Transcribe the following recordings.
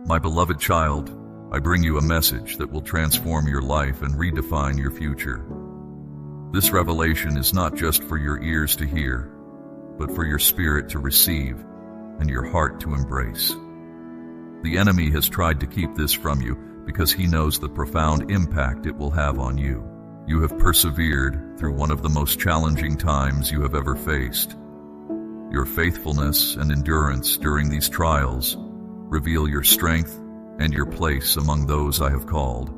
My beloved child, I bring you a message that will transform your life and redefine your future. This revelation is not just for your ears to hear, but for your spirit to receive and your heart to embrace. The enemy has tried to keep this from you because he knows the profound impact it will have on you. You have persevered through one of the most challenging times you have ever faced. Your faithfulness and endurance during these trials reveal your strength and your place among those I have called.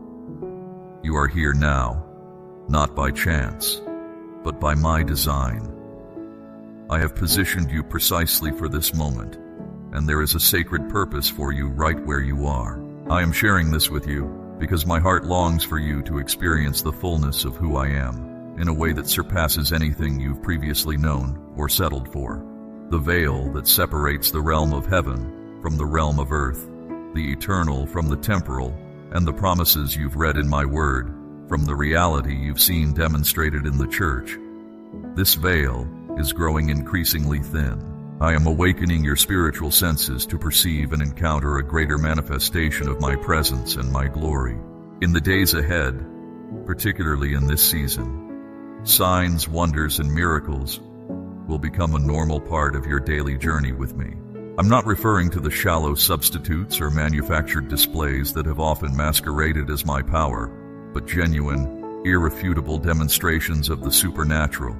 You are here now, not by chance, but by my design. I have positioned you precisely for this moment, and there is a sacred purpose for you right where you are. I am sharing this with you because my heart longs for you to experience the fullness of who I am in a way that surpasses anything you've previously known or settled for. The veil that separates the realm of heaven from the realm of earth, the eternal from the temporal, and the promises you've read in my word from the reality you've seen demonstrated in the church. This veil is growing increasingly thin. I am awakening your spiritual senses to perceive and encounter a greater manifestation of my presence and my glory. In the days ahead, particularly in this season, signs, wonders, and miracles will become a normal part of your daily journey with me. I'm not referring to the shallow substitutes or manufactured displays that have often masqueraded as my power, but genuine, irrefutable demonstrations of the supernatural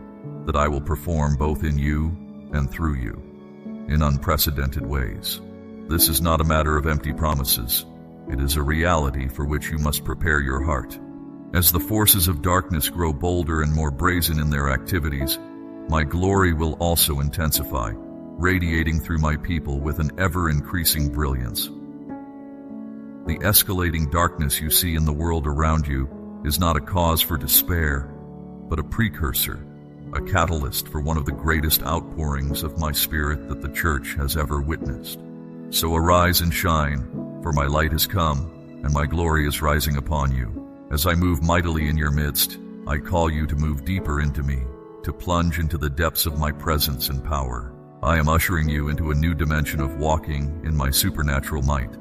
that I will perform both in you and through you, in unprecedented ways. This is not a matter of empty promises. It is a reality for which you must prepare your heart. As the forces of darkness grow bolder and more brazen in their activities, my glory will also intensify, radiating through my people with an ever-increasing brilliance. The escalating darkness you see in the world around you is not a cause for despair, but a precursor, a catalyst for one of the greatest outpourings of my spirit that the church has ever witnessed. So arise and shine, for my light has come, and my glory is rising upon you. As I move mightily in your midst, I call you to move deeper into me, to plunge into the depths of my presence and power. I am ushering you into a new dimension of walking in my supernatural might,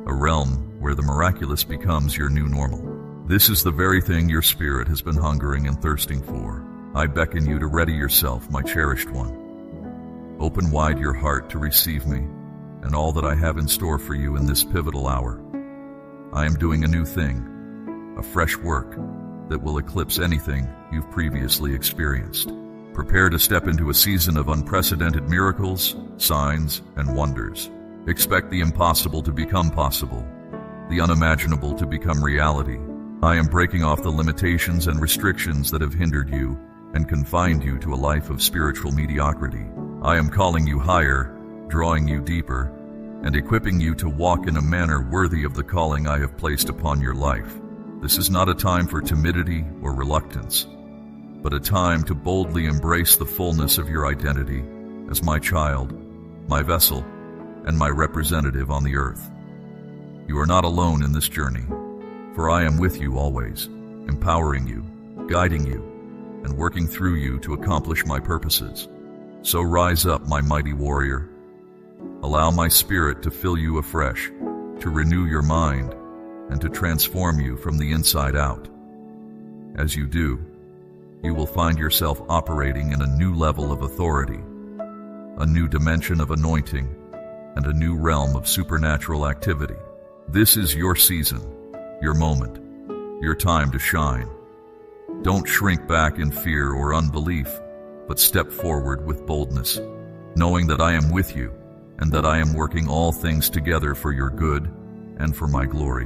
a realm where the miraculous becomes your new normal. This is the very thing your spirit has been hungering and thirsting for. I beckon you to ready yourself, my cherished one. Open wide your heart to receive me and all that I have in store for you in this pivotal hour. I am doing a new thing, a fresh work that will eclipse anything you've previously experienced. Prepare to step into a season of unprecedented miracles, signs, and wonders. Expect the impossible to become possible, the unimaginable to become reality. I am breaking off the limitations and restrictions that have hindered you and confined you to a life of spiritual mediocrity. I am calling you higher, drawing you deeper, and equipping you to walk in a manner worthy of the calling I have placed upon your life. This is not a time for timidity or reluctance, but a time to boldly embrace the fullness of your identity as my child, my vessel, and my representative on the earth. You are not alone in this journey, for I am with you always, empowering you, guiding you, and working through you to accomplish my purposes. So rise up, my mighty warrior. Allow my spirit to fill you afresh, to renew your mind, and to transform you from the inside out. As you do, you will find yourself operating in a new level of authority, a new dimension of anointing, and a new realm of supernatural activity. This is your season, your moment, your time to shine. Don't shrink back in fear or unbelief, but step forward with boldness, knowing that I am with you and that I am working all things together for your good and for my glory.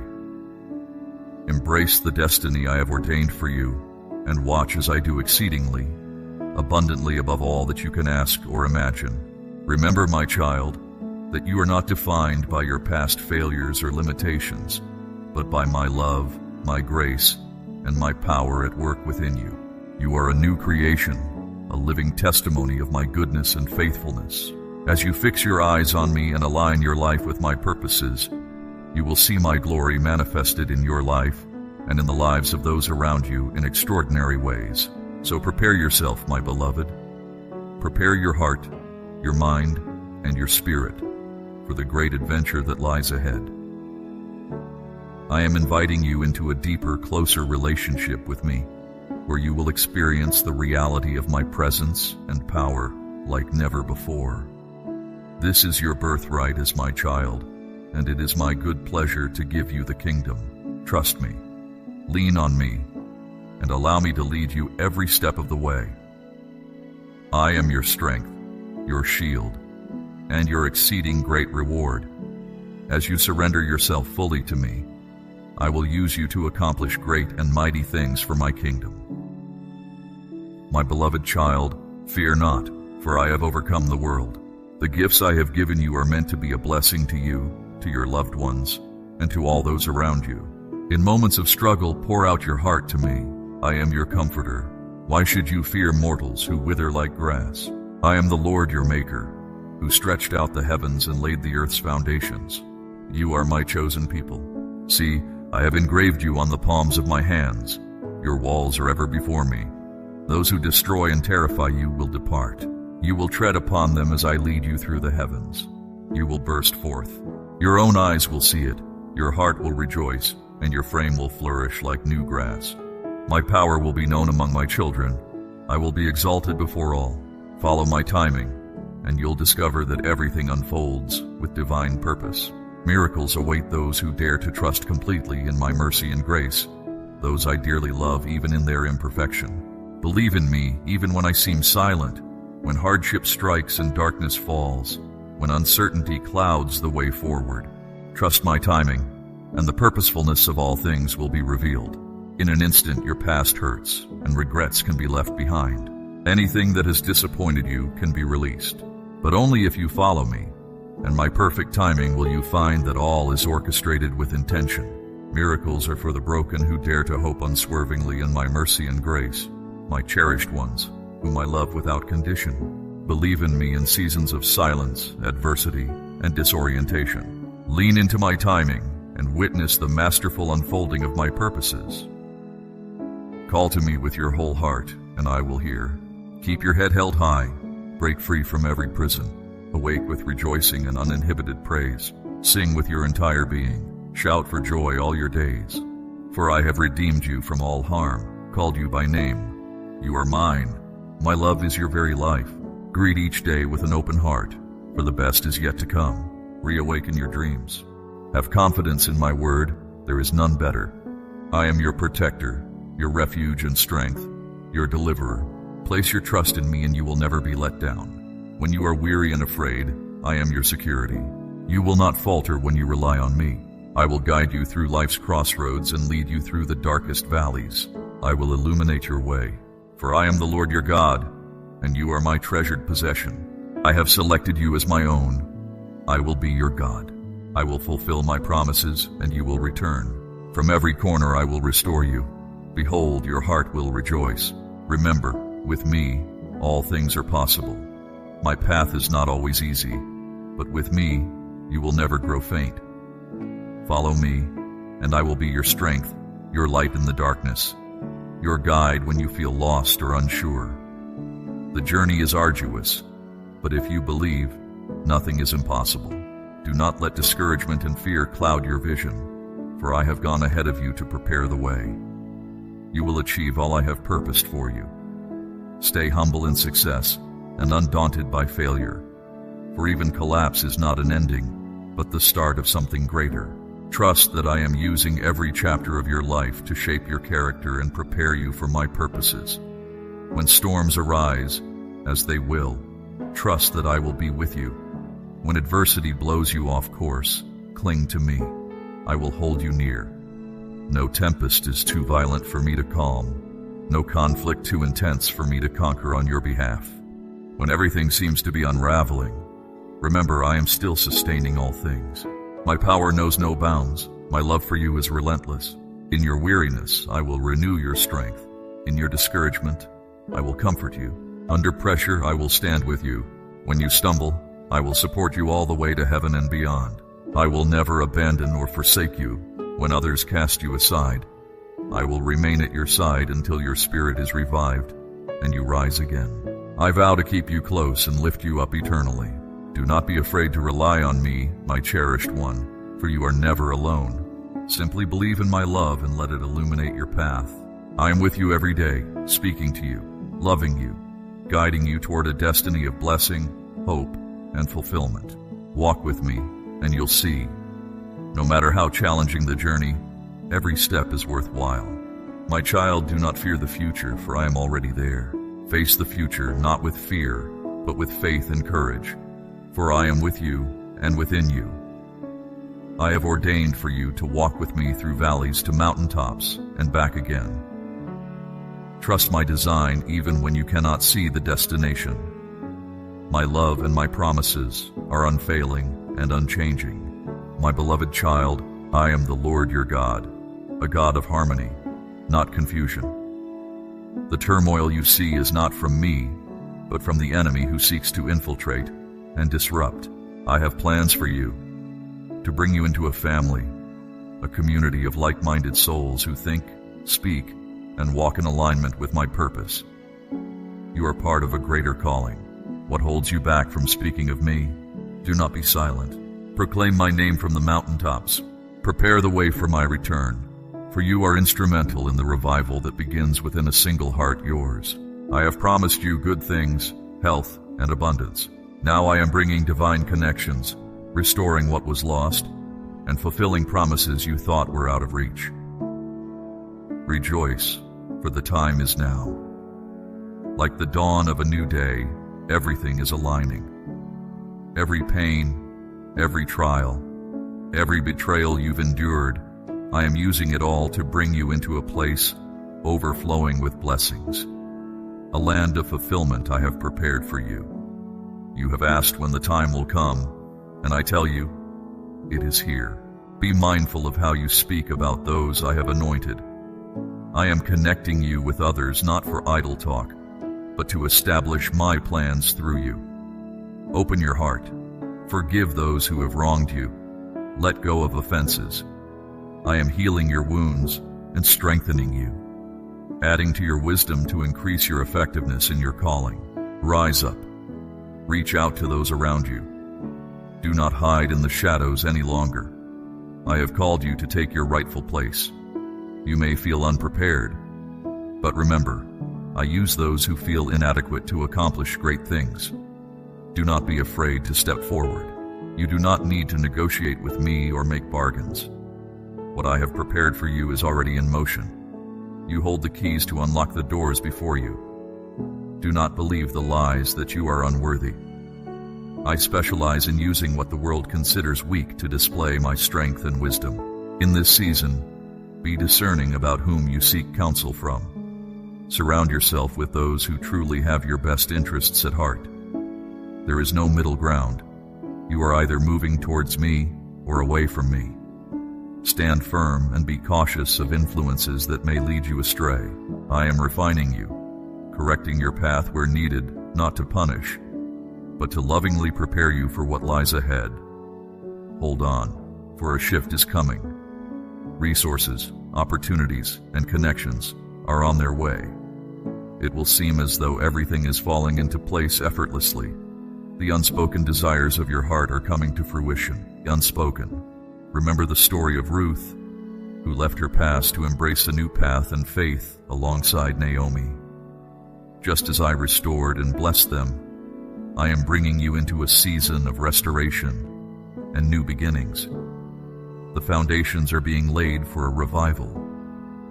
Embrace the destiny I have ordained for you, and watch as I do exceedingly, abundantly above all that you can ask or imagine. Remember, my child, that you are not defined by your past failures or limitations, but by my love, my grace, and my power at work within you. You are a new creation, a living testimony of my goodness and faithfulness. As you fix your eyes on me and align your life with my purposes, you will see my glory manifested in your life and in the lives of those around you in extraordinary ways. So prepare yourself, my beloved. Prepare your heart, your mind, and your spirit for the great adventure that lies ahead. I am inviting you into a deeper, closer relationship with me, where you will experience the reality of my presence and power like never before. This is your birthright as my child, and it is my good pleasure to give you the kingdom. Trust me, lean on me, and allow me to lead you every step of the way. I am your strength, your shield, and your exceeding great reward. As you surrender yourself fully to me, I will use you to accomplish great and mighty things for my kingdom. My beloved child, fear not, for I have overcome the world. The gifts I have given you are meant to be a blessing to you, to your loved ones, and to all those around you. In moments of struggle, pour out your heart to me. I am your comforter. Why should you fear mortals who wither like grass? I am the Lord your Maker, who stretched out the heavens and laid the earth's foundations. You are my chosen people. See, I have engraved you on the palms of my hands. Your walls are ever before me. Those who destroy and terrify you will depart. You will tread upon them as I lead you through the heavens. You will burst forth. Your own eyes will see it. Your heart will rejoice, and your frame will flourish like new grass. My power will be known among my children. I will be exalted before all. Follow my timing, and you'll discover that everything unfolds with divine purpose. Miracles await those who dare to trust completely in my mercy and grace, those I dearly love even in their imperfection. Believe in me even when I seem silent, when hardship strikes and darkness falls, when uncertainty clouds the way forward. Trust my timing, and the purposefulness of all things will be revealed. In an instant, your past hurts, and regrets can be left behind. Anything that has disappointed you can be released, but only if you follow me. And my perfect timing will you find that all is orchestrated with intention. Miracles are for the broken who dare to hope unswervingly in my mercy and grace, my cherished ones, whom I love without condition. Believe in me in seasons of silence, adversity, and disorientation. Lean into my timing and witness the masterful unfolding of my purposes. Call to me with your whole heart, and I will hear. Keep your head held high, break free from every prison. Awake with rejoicing and uninhibited praise. Sing with your entire being. Shout for joy all your days. For I have redeemed you from all harm, called you by name. You are mine. My love is your very life. Greet each day with an open heart, for the best is yet to come. Reawaken your dreams. Have confidence in my word. There is none better. I am your protector, your refuge and strength, your deliverer. Place your trust in me and you will never be let down. When you are weary and afraid, I am your security. You will not falter when you rely on me. I will guide you through life's crossroads and lead you through the darkest valleys. I will illuminate your way, for I am the Lord your God, and you are my treasured possession. I have selected you as my own. I will be your God. I will fulfill my promises, and you will return. From every corner I will restore you. Behold, your heart will rejoice. Remember, with me, all things are possible. My path is not always easy, but with me, you will never grow faint. Follow me, and I will be your strength, your light in the darkness, your guide when you feel lost or unsure. The journey is arduous, but if you believe, nothing is impossible. Do not let discouragement and fear cloud your vision, for I have gone ahead of you to prepare the way. You will achieve all I have purposed for you. Stay humble in success, and undaunted by failure, for even collapse is not an ending, but the start of something greater. Trust that I am using every chapter of your life to shape your character and prepare you for my purposes. When storms arise, as they will, trust that I will be with you. When adversity blows you off course, cling to me. I will hold you near. No tempest is too violent for me to calm, no conflict too intense for me to conquer on your behalf. When everything seems to be unraveling, remember I am still sustaining all things. My power knows no bounds. My love for you is relentless. In your weariness, I will renew your strength. In your discouragement, I will comfort you. Under pressure, I will stand with you. When you stumble, I will support you all the way to heaven and beyond. I will never abandon or forsake you. When others cast you aside, I will remain at your side until your spirit is revived and you rise again. I vow to keep you close and lift you up eternally. Do not be afraid to rely on me, my cherished one, for you are never alone. Simply believe in my love and let it illuminate your path. I am with you every day, speaking to you, loving you, guiding you toward a destiny of blessing, hope, and fulfillment. Walk with me, and you'll see. No matter how challenging the journey, every step is worthwhile. My child, do not fear the future, for I am already there. Face the future not with fear, but with faith and courage, for I am with you and within you. I have ordained for you to walk with me through valleys to mountaintops and back again. Trust my design even when you cannot see the destination. My love and my promises are unfailing and unchanging. My beloved child, I am the Lord your God, a God of harmony, not confusion. The turmoil you see is not from me, but from the enemy who seeks to infiltrate and disrupt. I have plans for you, to bring you into a family, a community of like-minded souls who think, speak, and walk in alignment with my purpose. You are part of a greater calling. What holds you back from speaking of me? Do not be silent. Proclaim my name from the mountaintops. Prepare the way for my return, for you are instrumental in the revival that begins within a single heart, yours. I have promised you good things, health, and abundance. Now I am bringing divine connections, restoring what was lost, and fulfilling promises you thought were out of reach. Rejoice, for the time is now. Like the dawn of a new day, everything is aligning. Every pain, every trial, every betrayal you've endured, I am using it all to bring you into a place overflowing with blessings. A land of fulfillment I have prepared for you. You have asked when the time will come, and I tell you, it is here. Be mindful of how you speak about those I have anointed. I am connecting you with others not for idle talk, but to establish my plans through you. Open your heart. Forgive those who have wronged you. Let go of offenses. I am healing your wounds and strengthening you, adding to your wisdom to increase your effectiveness in your calling. Rise up. Reach out to those around you. Do not hide in the shadows any longer. I have called you to take your rightful place. You may feel unprepared, but remember, I use those who feel inadequate to accomplish great things. Do not be afraid to step forward. You do not need to negotiate with me or make bargains. What I have prepared for you is already in motion. You hold the keys to unlock the doors before you. Do not believe the lies that you are unworthy. I specialize in using what the world considers weak to display my strength and wisdom. In this season, be discerning about whom you seek counsel from. Surround yourself with those who truly have your best interests at heart. There is no middle ground. You are either moving towards me or away from me. Stand firm and be cautious of influences that may lead you astray. I am refining you, correcting your path where needed, not to punish, but to lovingly prepare you for what lies ahead. Hold on, for a shift is coming. Resources, opportunities, and connections are on their way. It will seem as though everything is falling into place effortlessly. The unspoken desires of your heart are coming to fruition. Unspoken. Remember the story of Ruth, who left her past to embrace a new path and faith alongside Naomi. Just as I restored and blessed them, I am bringing you into a season of restoration and new beginnings. The foundations are being laid for a revival,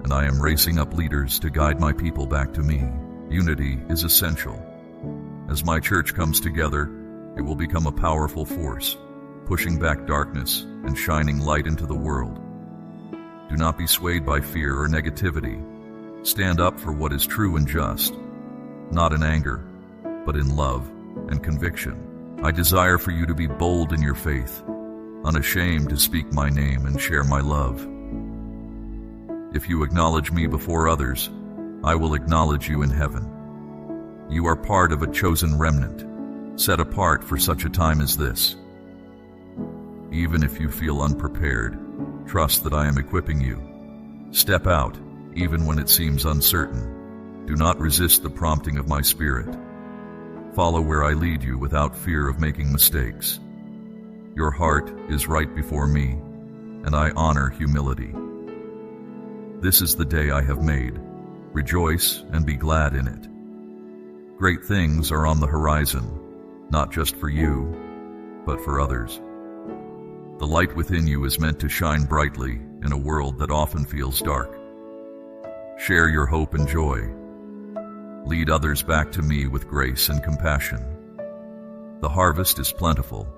and I am raising up leaders to guide my people back to me. Unity is essential. As my church comes together, it will become a powerful force, pushing back darkness and shining light into the world. Do not be swayed by fear or negativity. Stand up for what is true and just, not in anger, but in love and conviction. I desire for you to be bold in your faith, unashamed to speak my name and share my love. If you acknowledge me before others, I will acknowledge you in heaven. You are part of a chosen remnant, set apart for such a time as this. Even if you feel unprepared, trust that I am equipping you. Step out, even when it seems uncertain. Do not resist the prompting of my Spirit. Follow where I lead you without fear of making mistakes. Your heart is right before me, and I honor humility. This is the day I have made. Rejoice and be glad in it. Great things are on the horizon, not just for you, but for others. The light within you is meant to shine brightly in a world that often feels dark. Share your hope and joy. Lead others back to me with grace and compassion. The harvest is plentiful,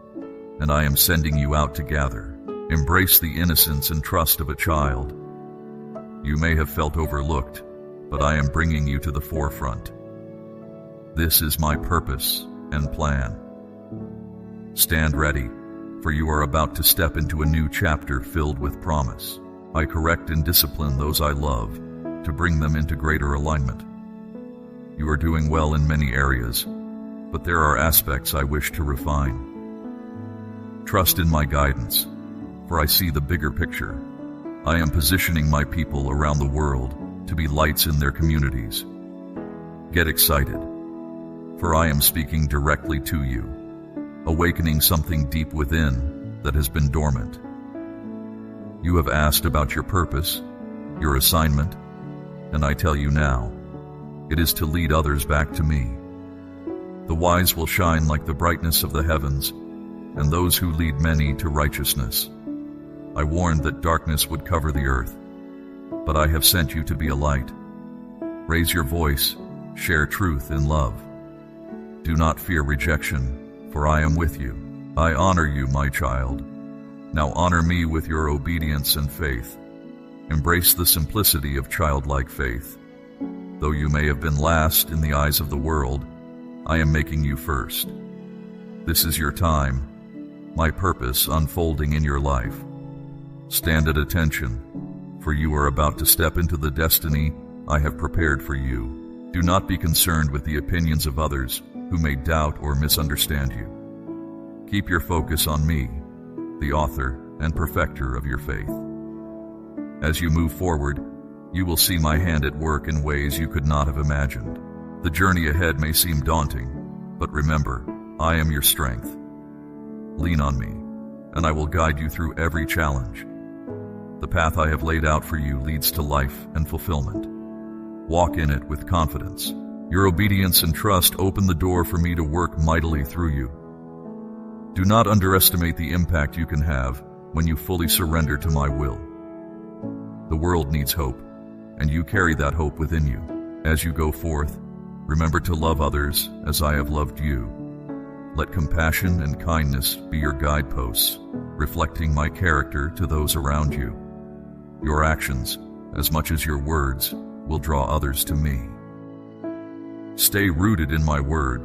and I am sending you out to gather. Embrace the innocence and trust of a child. You may have felt overlooked, but I am bringing you to the forefront. This is my purpose and plan. Stand ready, for you are about to step into a new chapter filled with promise. I correct and discipline those I love to bring them into greater alignment. You are doing well in many areas, but there are aspects I wish to refine. Trust in my guidance, for I see the bigger picture. I am positioning my people around the world to be lights in their communities. Get excited, for I am speaking directly to you, awakening something deep within that has been dormant. You have asked about your purpose, your assignment, and I tell you now, it is to lead others back to me. The wise will shine like the brightness of the heavens, and those who lead many to righteousness. I warned that darkness would cover the earth, but I have sent you to be a light. Raise your voice, share truth in love. Do not fear rejection, for I am with you. I honor you, my child. Now honor me with your obedience and faith. Embrace the simplicity of childlike faith. Though you may have been last in the eyes of the world, I am making you first. This is your time, my purpose unfolding in your life. Stand at attention, for you are about to step into the destiny I have prepared for you. Do not be concerned with the opinions of others who may doubt or misunderstand you. Keep your focus on me, the author and perfecter of your faith. As you move forward, you will see my hand at work in ways you could not have imagined. The journey ahead may seem daunting, but remember, I am your strength. Lean on me, and I will guide you through every challenge. The path I have laid out for you leads to life and fulfillment. Walk in it with confidence. Your obedience and trust open the door for me to work mightily through you. Do not underestimate the impact you can have when you fully surrender to my will. The world needs hope, and you carry that hope within you. As you go forth, remember to love others as I have loved you. Let compassion and kindness be your guideposts, reflecting my character to those around you. Your actions, as much as your words, will draw others to me. Stay rooted in my word,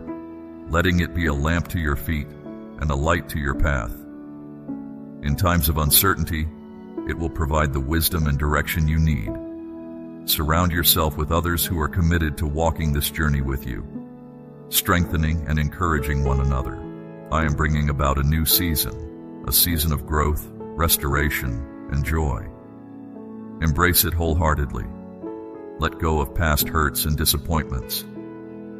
letting it be a lamp to your feet and a light to your path. In times of uncertainty, it will provide the wisdom and direction you need. Surround yourself with others who are committed to walking this journey with you, strengthening and encouraging one another. I am bringing about a new season, a season of growth, restoration, and joy. Embrace it wholeheartedly. Let go of past hurts and disappointments.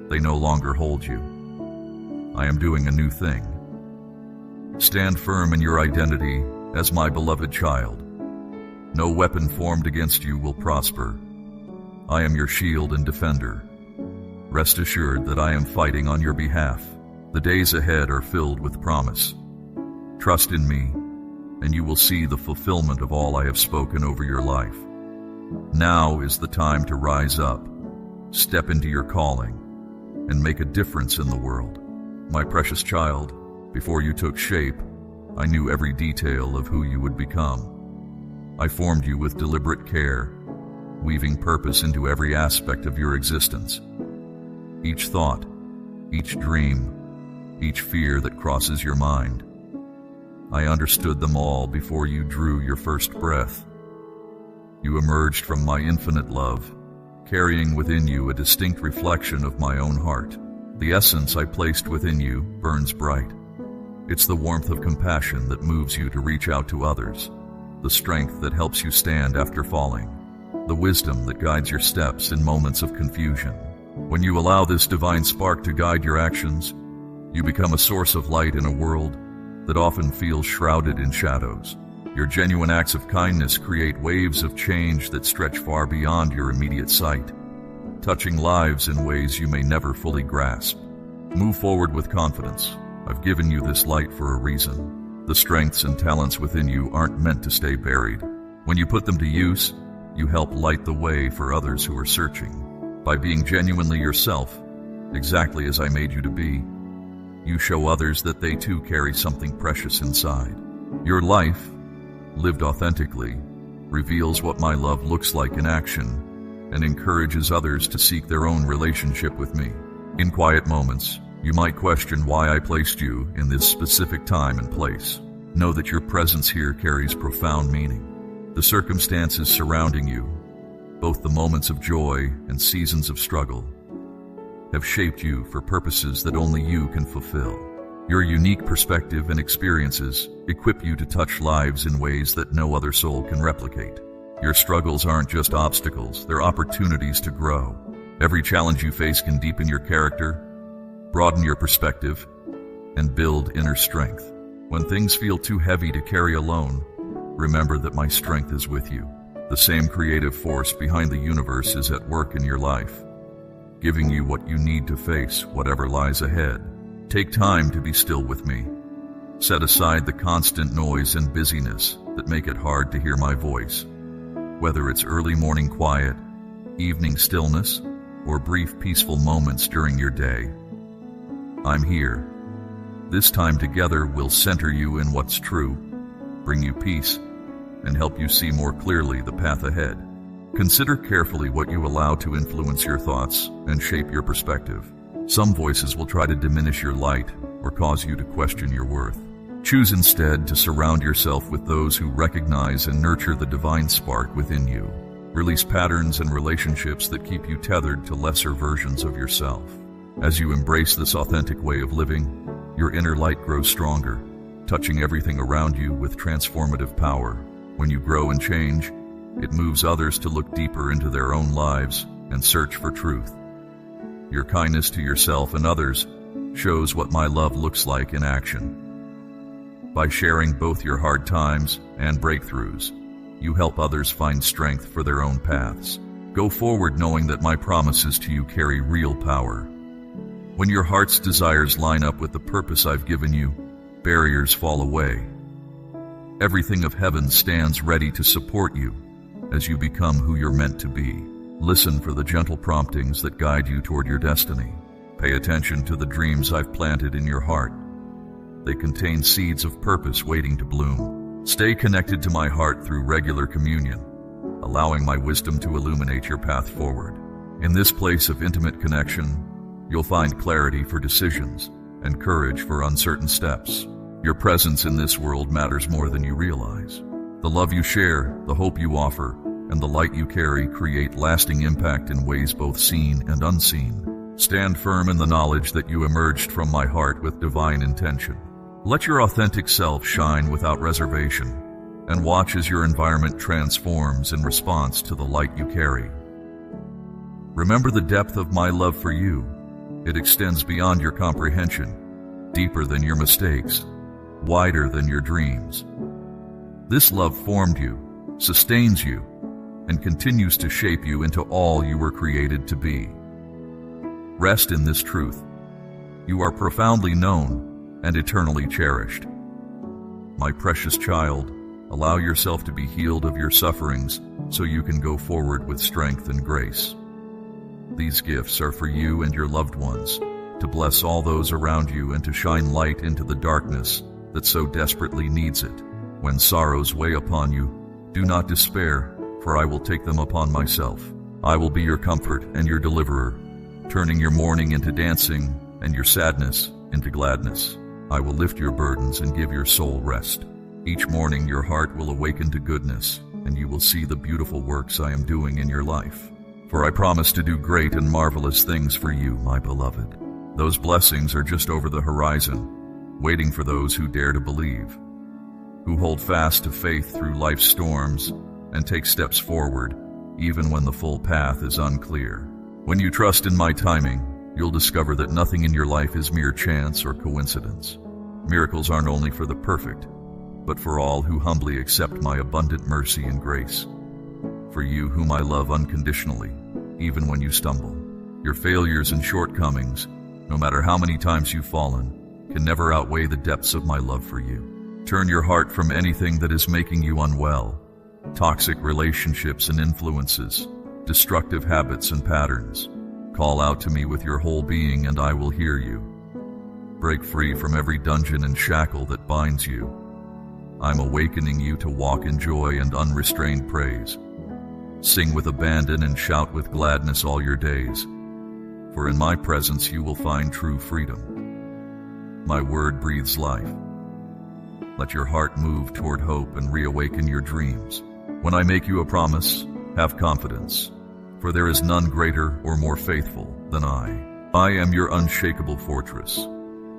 They no longer hold you. I am doing a new thing. Stand firm in your identity as my beloved child. No weapon formed against you will prosper. I am your shield and defender. Rest assured that I am fighting on your behalf. The days ahead are filled with promise. Trust in me, and you will see the fulfillment of all I have spoken over your life. Now is the time to rise up, step into your calling, and make a difference in the world. My precious child, before you took shape, I knew every detail of who you would become. I formed you with deliberate care, weaving purpose into every aspect of your existence. Each thought, each dream, each fear that crosses your mind. I understood them all before you drew your first breath. You emerged from my infinite love, carrying within you a distinct reflection of my own heart. The essence I placed within you burns bright. It's the warmth of compassion that moves you to reach out to others, the strength that helps you stand after falling, the wisdom that guides your steps in moments of confusion. When you allow this divine spark to guide your actions, you become a source of light in a world that often feels shrouded in shadows. Your genuine acts of kindness create waves of change that stretch far beyond your immediate sight, touching lives in ways you may never fully grasp. Move forward with confidence. I've given you this light for a reason. The strengths and talents within you aren't meant to stay buried. When you put them to use, you help light the way for others who are searching. By being genuinely yourself, exactly as I made you to be, you show others that they too carry something precious inside. Your life, lived authentically, reveals what my love looks like in action and encourages others to seek their own relationship with me. In quiet moments, you might question why I placed you in this specific time and place. Know that your presence here carries profound meaning. The circumstances surrounding you, both the moments of joy and seasons of struggle, have shaped you for purposes that only you can fulfill. Your unique perspective and experiences equip you to touch lives in ways that no other soul can replicate. Your struggles aren't just obstacles, they're opportunities to grow. Every challenge you face can deepen your character, broaden your perspective, and build inner strength. When things feel too heavy to carry alone, remember that my strength is with you. The same creative force behind the universe is at work in your life, giving you what you need to face whatever lies ahead. Take time to be still with me. Set aside the constant noise and busyness that make it hard to hear my voice. Whether it's early morning quiet, evening stillness, or brief peaceful moments during your day, I'm here. This time together will center you in what's true, bring you peace, and help you see more clearly the path ahead. Consider carefully what you allow to influence your thoughts and shape your perspective. Some voices will try to diminish your light or cause you to question your worth. Choose instead to surround yourself with those who recognize and nurture the divine spark within you. Release patterns and relationships that keep you tethered to lesser versions of yourself. As you embrace this authentic way of living, your inner light grows stronger, touching everything around you with transformative power. When you grow and change, it moves others to look deeper into their own lives and search for truth. Your kindness to yourself and others shows what my love looks like in action. By sharing both your hard times and breakthroughs, you help others find strength for their own paths. Go forward knowing that my promises to you carry real power. When your heart's desires line up with the purpose I've given you, barriers fall away. Everything of heaven stands ready to support you as you become who you're meant to be. Listen for the gentle promptings that guide you toward your destiny. Pay attention to the dreams I've planted in your heart. They contain seeds of purpose waiting to bloom. Stay connected to my heart through regular communion, allowing my wisdom to illuminate your path forward. In this place of intimate connection, you'll find clarity for decisions and courage for uncertain steps. Your presence in this world matters more than you realize. The love you share, the hope you offer, and the light you carry create lasting impact in ways both seen and unseen. Stand firm in the knowledge that you emerged from my heart with divine intention. Let your authentic self shine without reservation, and watch as your environment transforms in response to the light you carry. Remember the depth of my love for you. It extends beyond your comprehension, deeper than your mistakes, wider than your dreams. This love formed you, sustains you, and continues to shape you into all you were created to be. Rest in this truth. You are profoundly known and eternally cherished. My precious child, allow yourself to be healed of your sufferings so you can go forward with strength and grace. These gifts are for you and your loved ones, to bless all those around you and to shine light into the darkness that so desperately needs it. When sorrows weigh upon you, do not despair, for I will take them upon myself. I will be your comfort and your deliverer, turning your mourning into dancing and your sadness into gladness. I will lift your burdens and give your soul rest. Each morning your heart will awaken to goodness, and you will see the beautiful works I am doing in your life. For I promise to do great and marvelous things for you, my beloved. Those blessings are just over the horizon, waiting for those who dare to believe, who hold fast to faith through life's storms and take steps forward, even when the full path is unclear. When you trust in my timing, you'll discover that nothing in your life is mere chance or coincidence. Miracles aren't only for the perfect, but for all who humbly accept my abundant mercy and grace. For you whom I love unconditionally, even when you stumble. Your failures and shortcomings, no matter how many times you've fallen, can never outweigh the depths of my love for you. Turn your heart from anything that is making you unwell, toxic relationships and influences, destructive habits and patterns. Call out to me with your whole being and I will hear you. Break free from every dungeon and shackle that binds you. I'm awakening you to walk in joy and unrestrained praise. Sing with abandon and shout with gladness all your days. For in my presence you will find true freedom. My word breathes life. Let your heart move toward hope and reawaken your dreams. When I make you a promise, have confidence, for there is none greater or more faithful than I. I am your unshakable fortress,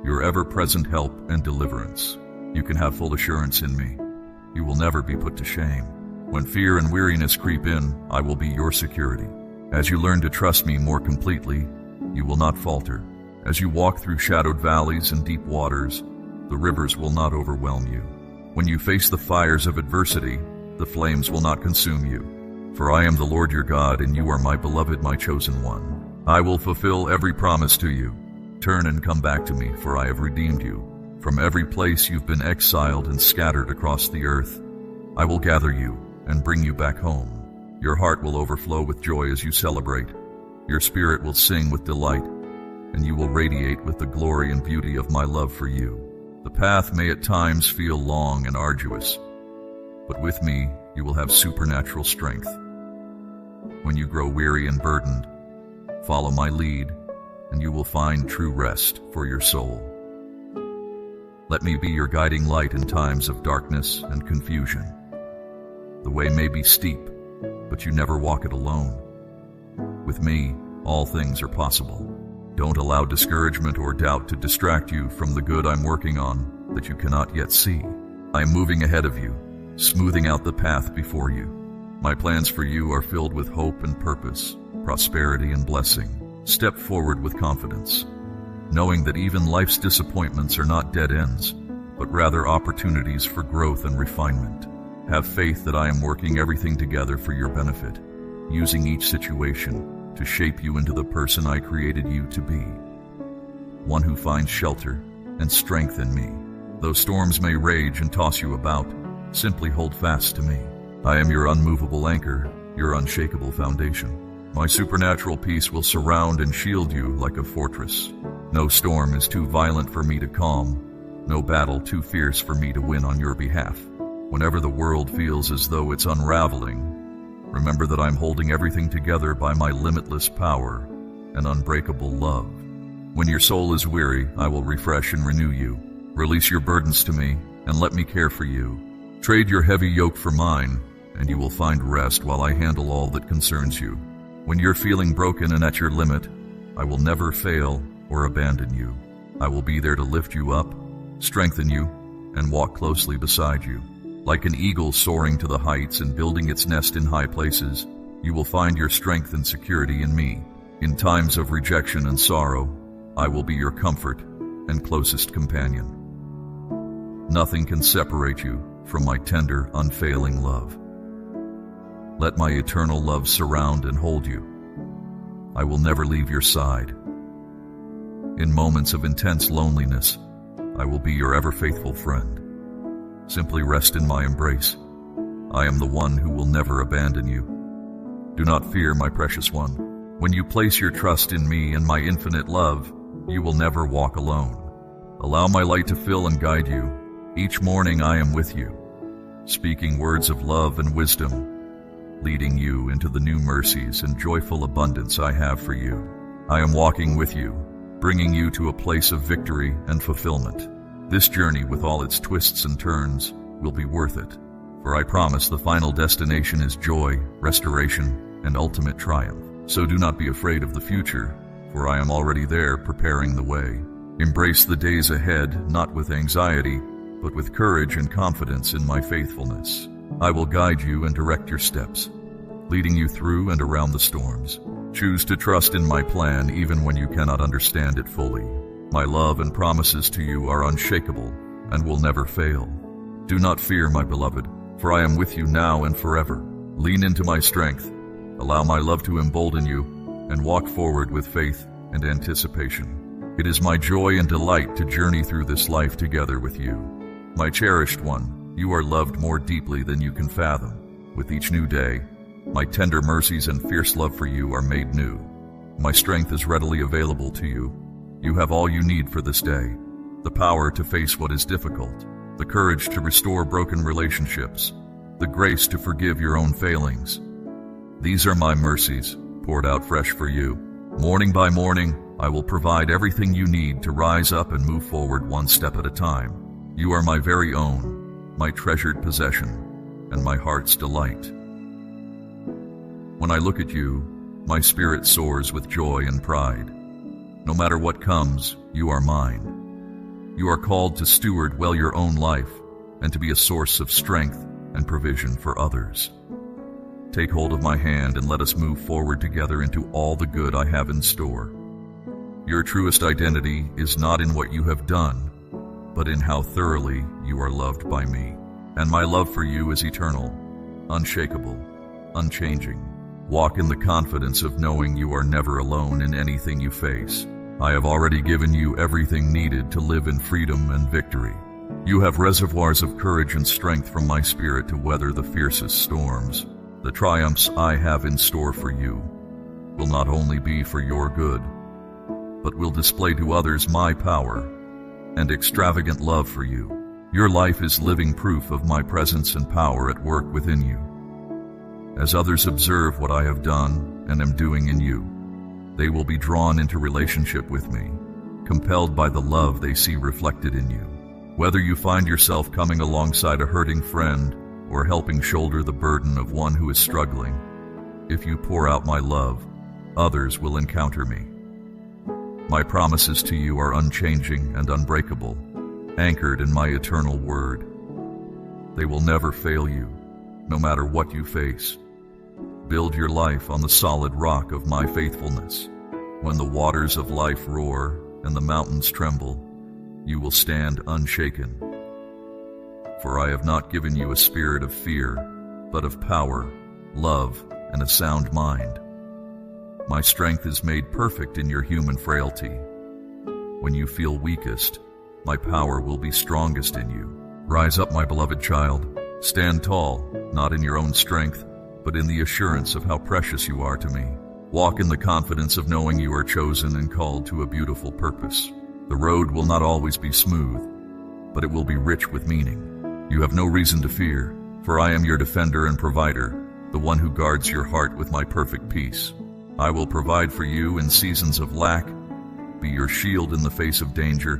your ever-present help and deliverance. You can have full assurance in me. You will never be put to shame. When fear and weariness creep in, I will be your security. As you learn to trust me more completely, you will not falter. As you walk through shadowed valleys and deep waters, the rivers will not overwhelm you. When you face the fires of adversity, the flames will not consume you. For I am the Lord your God, and you are my beloved, my chosen one. I will fulfill every promise to you. Turn and come back to me, for I have redeemed you. From every place you've been exiled and scattered across the earth, I will gather you and bring you back home. Your heart will overflow with joy as you celebrate. Your spirit will sing with delight, and you will radiate with the glory and beauty of my love for you. The path may at times feel long and arduous, but with me you will have supernatural strength. When you grow weary and burdened, follow my lead, and you will find true rest for your soul. Let me be your guiding light in times of darkness and confusion. The way may be steep, but you never walk it alone. With me, all things are possible. Don't allow discouragement or doubt to distract you from the good I'm working on that you cannot yet see. I'm moving ahead of you, smoothing out the path before you. My plans for you are filled with hope and purpose, prosperity and blessing. Step forward with confidence, knowing that even life's disappointments are not dead ends, but rather opportunities for growth and refinement. Have faith that I am working everything together for your benefit, using each situation to shape you into the person I created you to be. One who finds shelter and strength in me. Though storms may rage and toss you about, simply hold fast to me. I am your unmovable anchor, your unshakable foundation. My supernatural peace will surround and shield you like a fortress. No storm is too violent for me to calm, no battle too fierce for me to win on your behalf. Whenever the world feels as though it's unraveling, remember that I'm holding everything together by my limitless power and unbreakable love. When your soul is weary, I will refresh and renew you. Release your burdens to me and let me care for you. Trade your heavy yoke for mine, and you will find rest while I handle all that concerns you. When you're feeling broken and at your limit, I will never fail or abandon you. I will be there to lift you up, strengthen you, and walk closely beside you. Like an eagle soaring to the heights and building its nest in high places, you will find your strength and security in me. In times of rejection and sorrow, I will be your comfort and closest companion. Nothing can separate you from my tender, unfailing love. Let my eternal love surround and hold you. I will never leave your side. In moments of intense loneliness, I will be your ever-faithful friend. Simply rest in my embrace. I am the one who will never abandon you. Do not fear, my precious one. When you place your trust in me and my infinite love, you will never walk alone. Allow my light to fill and guide you. Each morning I am with you, speaking words of love and wisdom, leading you into the new mercies and joyful abundance I have for you. I am walking with you, bringing you to a place of victory and fulfillment. This journey, with all its twists and turns, will be worth it, for I promise the final destination is joy, restoration, and ultimate triumph. So do not be afraid of the future, for I am already there preparing the way. Embrace the days ahead, not with anxiety, but with courage and confidence in my faithfulness. I will guide you and direct your steps, leading you through and around the storms. Choose to trust in my plan even when you cannot understand it fully. My love and promises to you are unshakable and will never fail. Do not fear, my beloved, for I am with you now and forever. Lean into my strength. Allow my love to embolden you, and walk forward with faith and anticipation. It is my joy and delight to journey through this life together with you. My cherished one, you are loved more deeply than you can fathom. With each new day, my tender mercies and fierce love for you are made new. My strength is readily available to you. You have all you need for this day: the power to face what is difficult, the courage to restore broken relationships, the grace to forgive your own failings. These are my mercies, poured out fresh for you. Morning by morning, I will provide everything you need to rise up and move forward one step at a time. You are my very own, my treasured possession, and my heart's delight. When I look at you, my spirit soars with joy and pride. No matter what comes, you are mine. You are called to steward well your own life and to be a source of strength and provision for others. Take hold of my hand and let us move forward together into all the good I have in store. Your truest identity is not in what you have done, but in how thoroughly you are loved by me. And my love for you is eternal, unshakable, unchanging. Walk in the confidence of knowing you are never alone in anything you face. I have already given you everything needed to live in freedom and victory. You have reservoirs of courage and strength from my spirit to weather the fiercest storms. The triumphs I have in store for you will not only be for your good, but will display to others my power and extravagant love for you. Your life is living proof of my presence and power at work within you. As others observe what I have done and am doing in you, they will be drawn into relationship with me, compelled by the love they see reflected in you. Whether you find yourself coming alongside a hurting friend or helping shoulder the burden of one who is struggling, if you pour out my love, others will encounter me. My promises to you are unchanging and unbreakable, anchored in my eternal word. They will never fail you, no matter what you face. Build your life on the solid rock of my faithfulness. When the waters of life roar and the mountains tremble, you will stand unshaken. For I have not given you a spirit of fear, but of power, love, and a sound mind. My strength is made perfect in your human frailty. When you feel weakest, my power will be strongest in you. Rise up, my beloved child. Stand tall, not in your own strength, but in the assurance of how precious you are to me. Walk in the confidence of knowing you are chosen and called to a beautiful purpose. The road will not always be smooth, but it will be rich with meaning. You have no reason to fear, for I am your defender and provider, the one who guards your heart with my perfect peace. I will provide for you in seasons of lack, be your shield in the face of danger,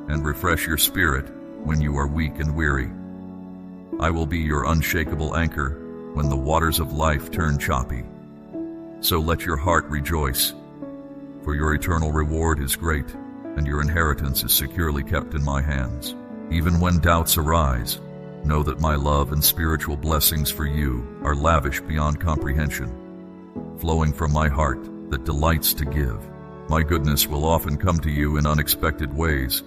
and refresh your spirit when you are weak and weary. I will be your unshakable anchor when the waters of life turn choppy. So let your heart rejoice, for your eternal reward is great, and your inheritance is securely kept in my hands. Even when doubts arise, know that my love and spiritual blessings for you are lavish beyond comprehension, flowing from my heart that delights to give. My goodness will often come to you in unexpected ways,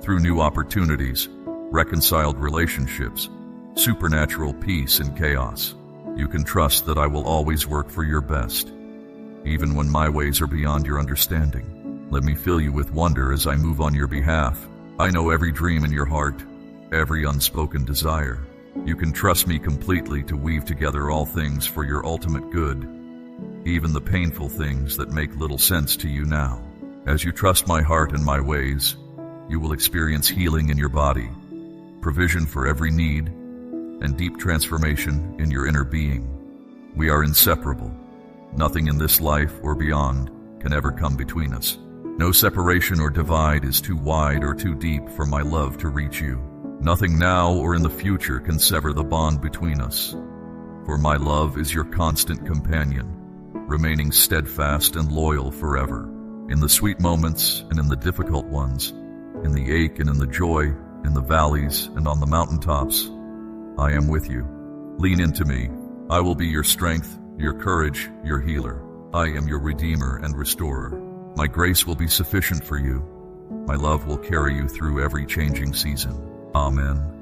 through new opportunities, reconciled relationships, supernatural peace in chaos. You can trust that I will always work for your best, even when my ways are beyond your understanding. Let me fill you with wonder as I move on your behalf. I know every dream in your heart, every unspoken desire. You can trust me completely to weave together all things for your ultimate good, even the painful things that make little sense to you now. As you trust my heart and my ways, you will experience healing in your body, provision for every need, and deep transformation in your inner being. We are inseparable. Nothing in this life or beyond can ever come between us. No separation or divide is too wide or too deep for my love to reach you. Nothing now or in the future can sever the bond between us. For my love is your constant companion, remaining steadfast and loyal forever. In the sweet moments and in the difficult ones, in the ache and in the joy, in the valleys and on the mountaintops, I am with you. Lean into me. I will be your strength, your courage, your healer. I am your redeemer and restorer. My grace will be sufficient for you. My love will carry you through every changing season. Amen.